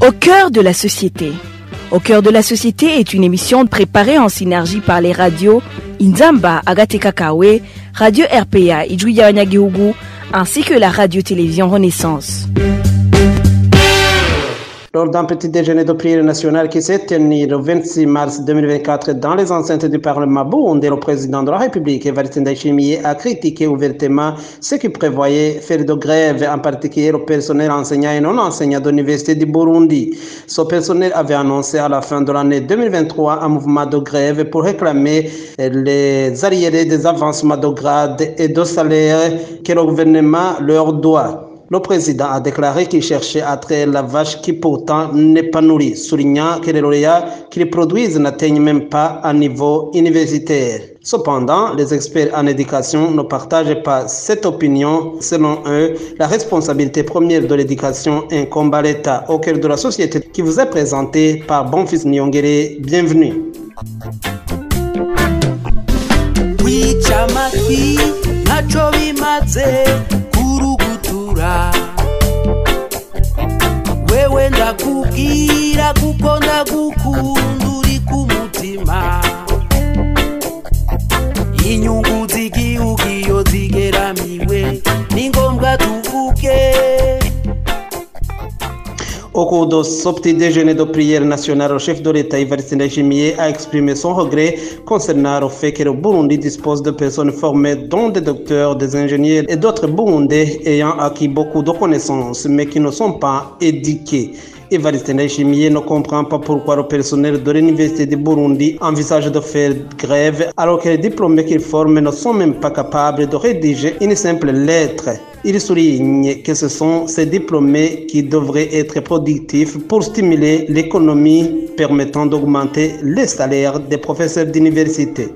Au cœur de la société. Au cœur de la société est une émission préparée en synergie par les radios Inzamba, Agateka Kawe, Radio RPA, Ijuya Wanyagihugu, ainsi que la radio-télévision Renaissance. Lors d'un petit déjeuner de prière nationale qui s'est tenu le 26 mars 2024 dans les enceintes du Parlement burundais, le président de la République, Evariste Ndayishimiye, a critiqué ouvertement ce qui prévoyait faire de grève, en particulier le personnel enseignant et non enseignant de l'Université du Burundi. Ce personnel avait annoncé à la fin de l'année 2023 un mouvement de grève pour réclamer les arriérés des avancements de grade et de salaire que le gouvernement leur doit. Le président a déclaré qu'il cherchait à traire la vache qui pourtant n'est pas nourrie, soulignant que les lauréats qu'ils produisent n'atteignent même pas un niveau universitaire. Cependant, les experts en éducation ne partagent pas cette opinion. Selon eux, la responsabilité première de l'éducation incombe à l'État au cœur de la société qui vous est présentée par Bonfils Nyongere. Bienvenue. Wewe ndakubwira kuko ndagukunda uri ku mutima inyungu z'igihugu iyo zigeramiwe ni ngombwa tuvuge. Au cours de ce petit déjeuner de prière nationale, le chef de l'État, Evariste Ndayishimiye, a exprimé son regret concernant le fait que le Burundi dispose de personnes formées, dont des docteurs, des ingénieurs et d'autres Burundais ayant acquis beaucoup de connaissances, mais qui ne sont pas éduqués. Evariste Ndayishimiye ne comprend pas pourquoi le personnel de l'Université du Burundi envisage de faire grève alors que les diplômés qu'ils forment ne sont même pas capables de rédiger une simple lettre. Il souligne que ce sont ces diplômés qui devraient être productifs pour stimuler l'économie permettant d'augmenter les salaires des professeurs d'université.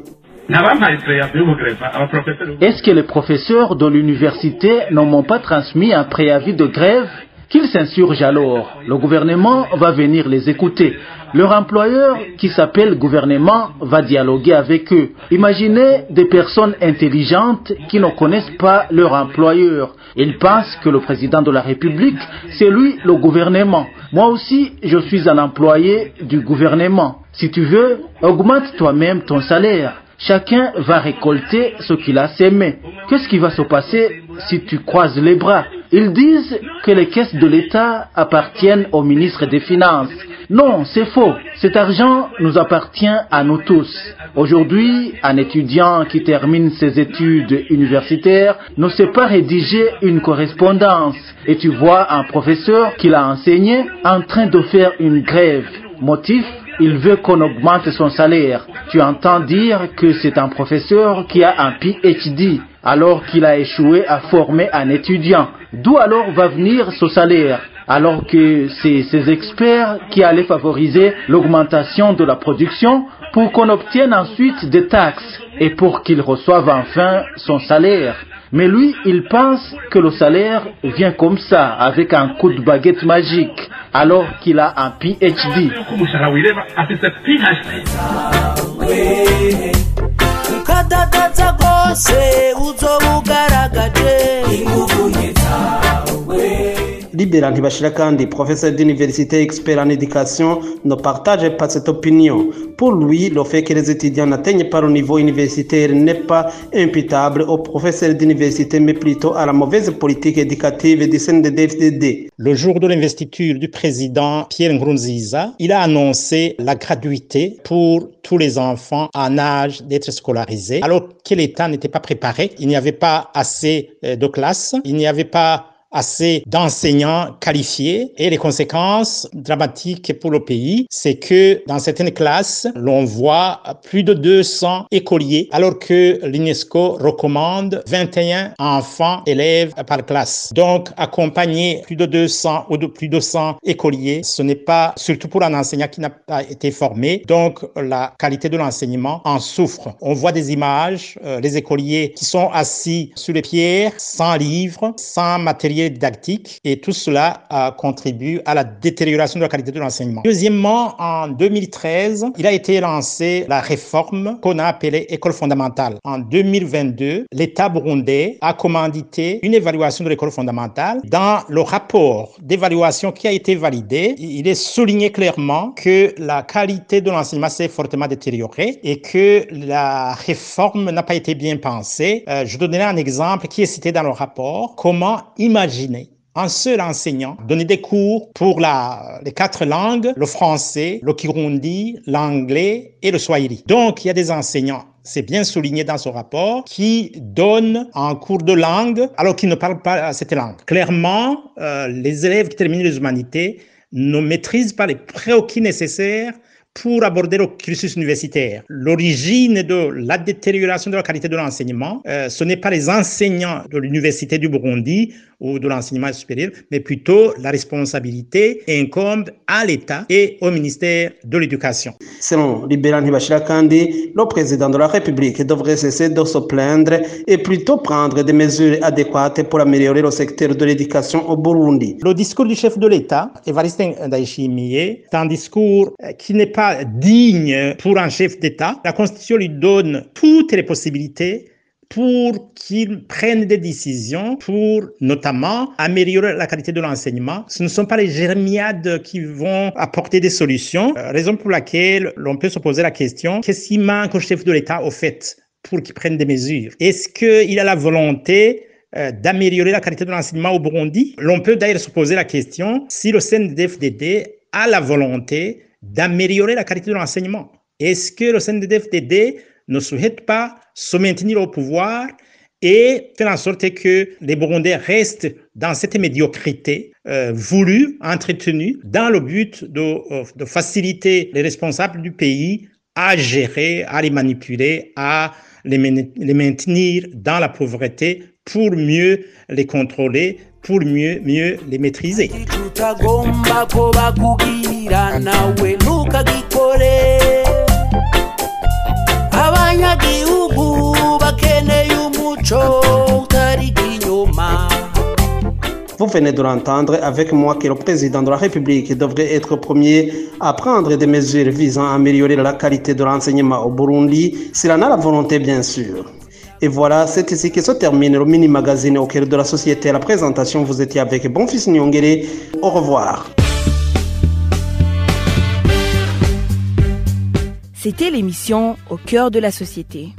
Est-ce que les professeurs de l'université ne m'ont pas transmis un préavis de grève? Qu'ils s'insurgent alors. Le gouvernement va venir les écouter. Leur employeur, qui s'appelle gouvernement, va dialoguer avec eux. Imaginez des personnes intelligentes qui ne connaissent pas leur employeur. Ils pensent que le président de la République, c'est lui le gouvernement. Moi aussi, je suis un employé du gouvernement. Si tu veux, augmente toi-même ton salaire. Chacun va récolter ce qu'il a sémé. Qu'est-ce qui va se passer si tu croises les bras? Ils disent que les caisses de l'État appartiennent au ministre des Finances. Non, c'est faux. Cet argent nous appartient à nous tous. Aujourd'hui, un étudiant qui termine ses études universitaires ne sait pas rédiger une correspondance. Et tu vois un professeur qui l'a enseigné en train de faire une grève. Motif? Il veut qu'on augmente son salaire. Tu entends dire que c'est un professeur qui a un PhD, alors qu'il a échoué à former un étudiant. D'où alors va venir ce salaire? Alors que c'est ces experts qui allaient favoriser l'augmentation de la production pour qu'on obtienne ensuite des taxes et pour qu'il reçoive enfin son salaire. Mais lui, il pense que le salaire vient comme ça, avec un coup de baguette magique, alors qu'il a un PhD. Libéral Ntibashira kandi, professeur d'université expert en éducation, ne partage pas cette opinion. Pour lui, le fait que les étudiants n'atteignent pas le niveau universitaire n'est pas imputable aux professeurs d'université, mais plutôt à la mauvaise politique éducative du CNDD-FDD. Le jour de l'investiture du président Pierre Nkurunziza, il a annoncé la gratuité pour tous les enfants en âge d'être scolarisés, alors que l'État n'était pas préparé. Il n'y avait pas assez de classes, il n'y avait pas assez d'enseignants qualifiés, et les conséquences dramatiques pour le pays, c'est que dans certaines classes, l'on voit plus de 200 écoliers, alors que l'UNESCO recommande 21 enfants élèves par classe. Donc, accompagner plus de 200 ou de plus de 100 écoliers, ce n'est pas, surtout pour un enseignant qui n'a pas été formé, donc la qualité de l'enseignement en souffre. On voit des images, les écoliers qui sont assis sur les pierres, sans livres, sans matériel matériel didactique et tout cela contribue à la détérioration de la qualité de l'enseignement. Deuxièmement, en 2013, il a été lancé la réforme qu'on a appelée école fondamentale. En 2022, l'État burundais a commandité une évaluation de l'école fondamentale. Dans le rapport d'évaluation qui a été validé, il est souligné clairement que la qualité de l'enseignement s'est fortement détériorée et que la réforme n'a pas été bien pensée. Je donnerai un exemple qui est cité dans le rapport. Comment imaginer un seul enseignant donner des cours pour les 4 langues, le français, le kirundi, l'anglais et le swahili. Donc, il y a des enseignants, c'est bien souligné dans ce rapport, qui donnent un cours de langue alors qu'ils ne parlent pas cette langue. Clairement, les élèves qui terminent les humanités ne maîtrisent pas les prérequis nécessaires pour aborder le cursus universitaire. L'origine de la détérioration de la qualité de l'enseignement, ce n'est pas les enseignants de l'université du Burundi ou de l'enseignement supérieur, mais plutôt la responsabilité incombe à l'État et au ministère de l'Éducation. Selon Libéral Ntibashira Kandi, le président de la République devrait cesser de se plaindre et plutôt prendre des mesures adéquates pour améliorer le secteur de l'éducation au Burundi. Le discours du chef de l'État, Evariste Ndayishimiye, est un discours qui n'est pas digne pour un chef d'État. La Constitution lui donne toutes les possibilités pour qu'il prenne des décisions pour notamment améliorer la qualité de l'enseignement. Ce ne sont pas les jérémiades qui vont apporter des solutions, raison pour laquelle l'on peut se poser la question, qu'est-ce qui manque au chef de l'État au fait pour qu'il prenne des mesures? Est-ce qu'il a la volonté d'améliorer la qualité de l'enseignement au Burundi? L'on peut d'ailleurs se poser la question si le CNDD-FDD a la volonté d'améliorer la qualité de l'enseignement. Est-ce que le CNDD-FDD ne souhaite pas se maintenir au pouvoir et faire en sorte que les Burundais restent dans cette médiocrité voulue, entretenue, dans le but de faciliter les responsables du pays à gérer, à les manipuler, à les maintenir dans la pauvreté pour mieux les contrôler, pour mieux les maîtriser. Vous venez de l'entendre avec moi que le président de la République devrait être premier à prendre des mesures visant à améliorer la qualité de l'enseignement au Burundi, s'il en a la volonté bien sûr. Et voilà, c'est ici que se termine le mini-magazine au cœur de la société. À la présentation, vous étiez avec Bonfils Nyongere. Au revoir. C'était l'émission Au cœur de la société.